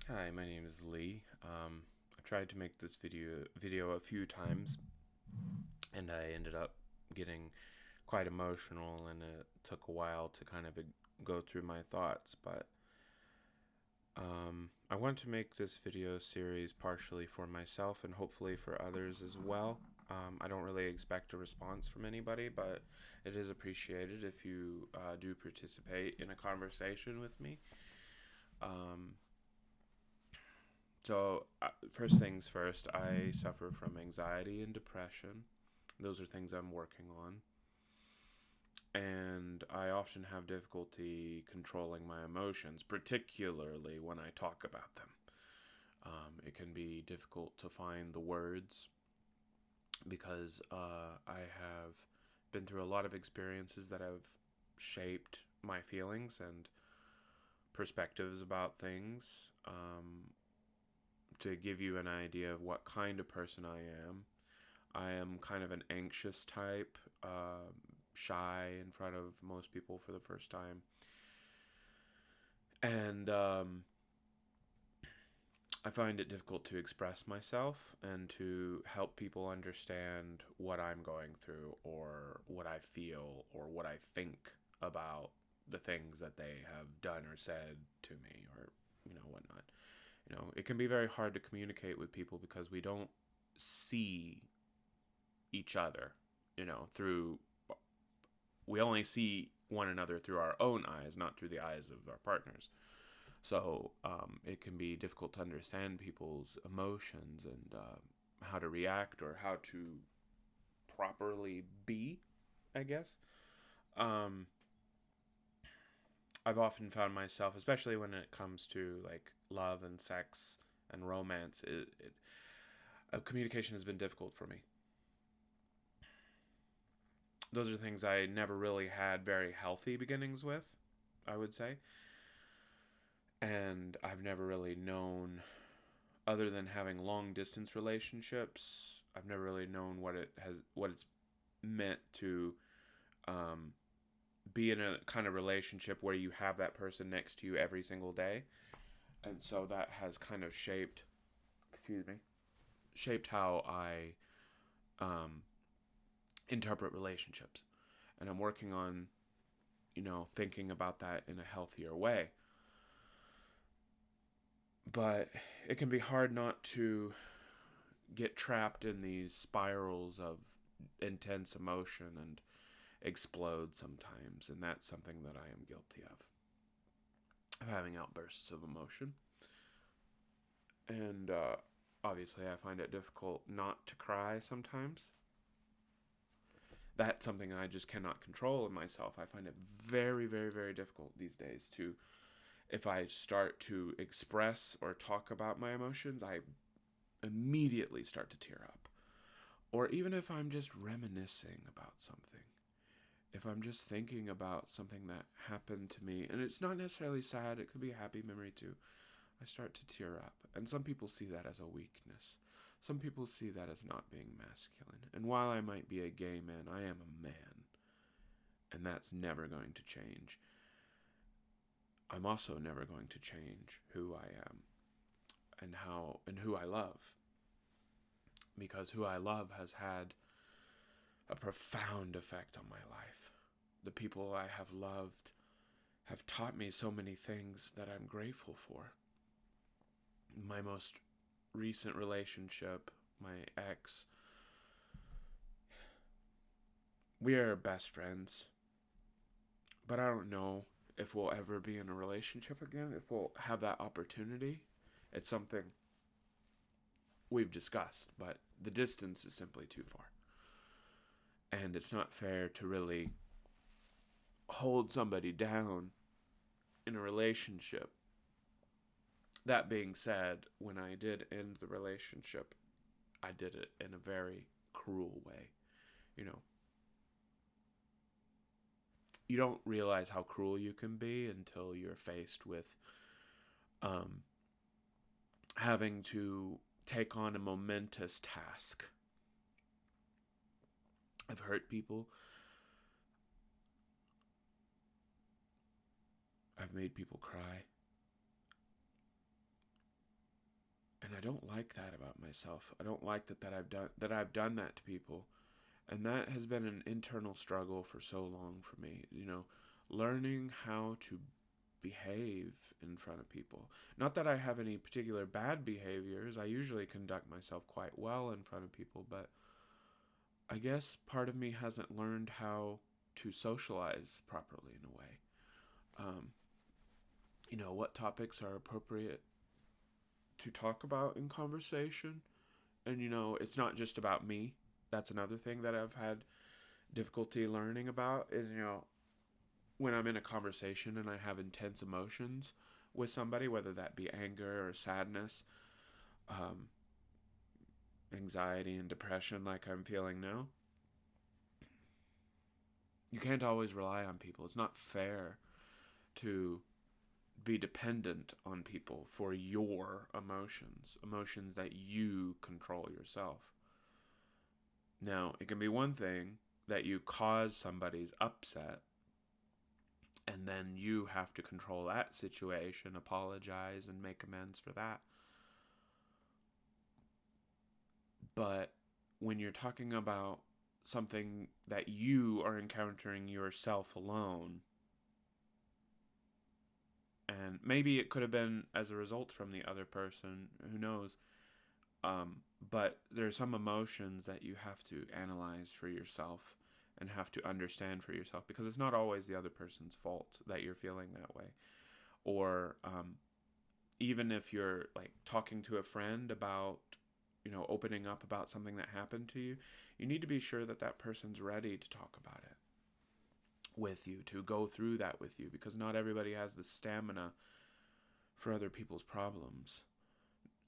Hi, my name is Lee. I tried to make this video a few times, and I ended up getting quite emotional, and it took a while to kind of go through my thoughts. But I want to make this video series partially for myself and hopefully for others as well. I don't really expect a response from anybody, but it is appreciated if you do participate in a conversation with me. Um, First things first, I suffer from anxiety and depression. Those are things I'm working on. And I often have difficulty controlling my emotions, particularly when I talk about them. It can be difficult to find the words because I have been through a lot of experiences that have shaped my feelings and perspectives about things. To give you an idea of what kind of person I am kind of an anxious type, shy in front of most people for the first time. And I find it difficult to express myself and to help people understand what I'm going through or what I feel or what I think about the things that they have done or said to me or, whatnot. It can be very hard to communicate with people because we don't see each other, through we only see one another through our own eyes, not through the eyes of our partners. So it can be difficult to understand people's emotions and how to react or how to properly be, I guess. Um, I've often found myself, especially when it comes to like love and sex and romance, communication has been difficult for me. Those are things I never really had very healthy beginnings with, I would say. And I've never really known, other than having long distance relationships, I've never really known what it's meant to um, be in a kind of relationship where you have that person next to you every single day. And so that has kind of excuse me, shaped how I um, interpret relationships. And I'm working on, thinking about that in a healthier way. But it can be hard not to get trapped in these spirals of intense emotion and explode sometimes. And that's something that I am guilty of having outbursts of emotion. And obviously, I find it difficult not to cry sometimes. That's something I just cannot control in myself. I find it very, very, very difficult these days to, if I start to express or talk about my emotions, I immediately start to tear up. Or even if I'm just reminiscing about something, if I'm just thinking about something that happened to me, and it's not necessarily sad, it could be a happy memory too, I start to tear up. And some people see that as a weakness. Some people see that as not being masculine. And while I might be a gay man, I am a man. And that's never going to change. I'm also never going to change who I am and who I love. Because who I love has had a profound effect on my life. The people I have loved have taught me so many things that I'm grateful for. My most recent relationship, my ex, we are best friends, but I don't know if we'll ever be in a relationship again, if we'll have that opportunity. It's something we've discussed, but the distance is simply too far. And it's not fair to really hold somebody down in a relationship. That being said, when I did end the relationship, I did it in a very cruel way. You know, you don't realize how cruel you can be until you're faced with um, having to take on a momentous task. I've hurt people. I've made people cry. And I don't like that about myself. I don't like that I've done that to people. And that has been an internal struggle for so long for me, learning how to behave in front of people. Not that I have any particular bad behaviors. I usually conduct myself quite well in front of people, but I guess part of me hasn't learned how to socialize properly in a way. Um, what topics are appropriate to talk about in conversation. And, it's not just about me. That's another thing that I've had difficulty learning about is, when I'm in a conversation and I have intense emotions with somebody, whether that be anger or sadness, um, anxiety and depression like I'm feeling now, you can't always rely on people. It's not fair to be dependent on people for your emotions that you control yourself. Now, it can be one thing that you cause somebody's upset and then you have to control that situation, apologize, and make amends for that. But when you're talking about something that you are encountering yourself alone, and maybe it could have been as a result from the other person, who knows, but there's some emotions that you have to analyze for yourself and have to understand for yourself, because it's not always the other person's fault that you're feeling that way. Or even if you're like talking to a friend about, opening up about something that happened to you, you need to be sure that that person's ready to talk about it with you, to go through that with you, because not everybody has the stamina for other people's problems.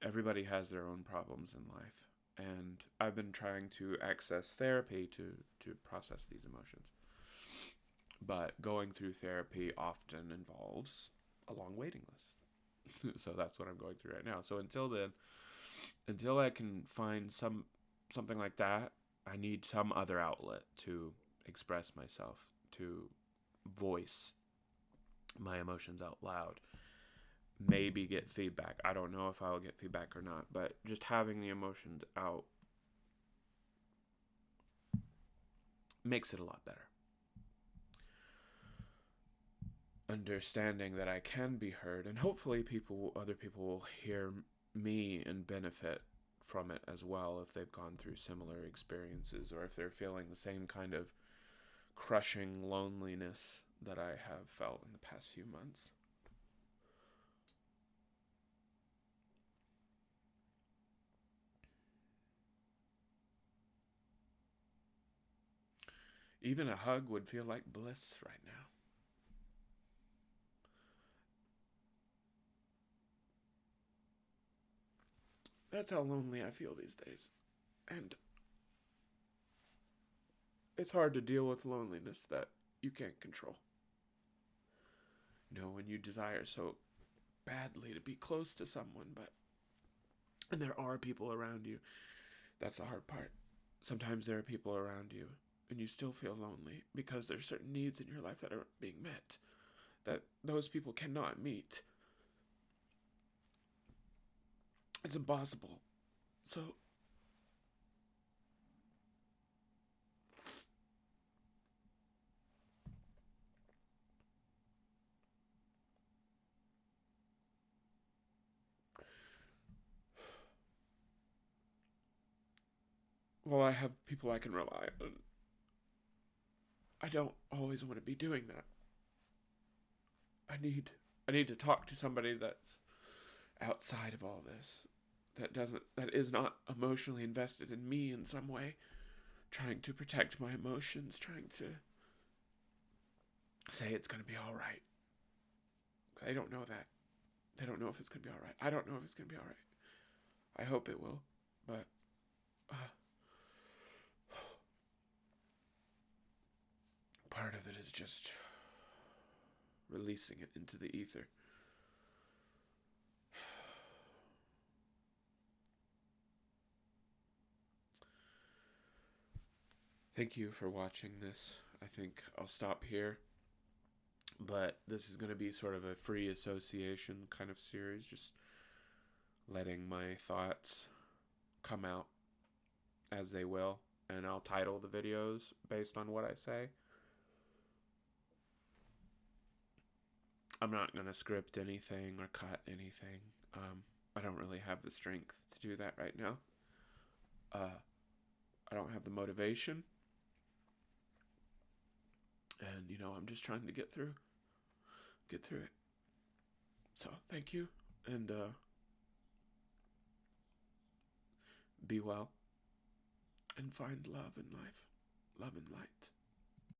Everybody has their own problems in life. And I've been trying to access therapy to process these emotions. But going through therapy often involves a long waiting list. So that's what I'm going through right now. So until then, until I can find something like that, I need some other outlet to express myself, to voice my emotions out loud. Maybe get feedback. I don't know if I'll get feedback or not, but just having the emotions out makes it a lot better. Understanding that I can be heard, and hopefully other people will hear me and benefit from it as well if they've gone through similar experiences, or if they're feeling the same kind of crushing loneliness that I have felt in the past few months. Even a hug would feel like bliss right now. That's how lonely I feel these days. And it's hard to deal with loneliness that you can't control. When you desire so badly to be close to someone, and there are people around you. That's the hard part. Sometimes there are people around you and you still feel lonely because there's certain needs in your life that aren't being met, that those people cannot meet. It's impossible. So I have people I can rely on. I don't always want to be doing that. I need to talk to somebody that's outside of all this, that is not emotionally invested in me in some way, trying to protect my emotions, trying to say it's going to be all right. They don't know that. They don't know if it's going to be all right. I don't know if it's going to be all right. I hope it will, but part of it is just releasing it into the ether. Thank you for watching this. I think I'll stop here. But this is going to be sort of a free association kind of series, just letting my thoughts come out as they will, and I'll title the videos based on what I say. I'm not going to script anything or cut anything. I don't really have the strength to do that right now. I don't have the motivation. And, I'm just trying to get through it. So, thank you, and be well, and find love in life, love and light.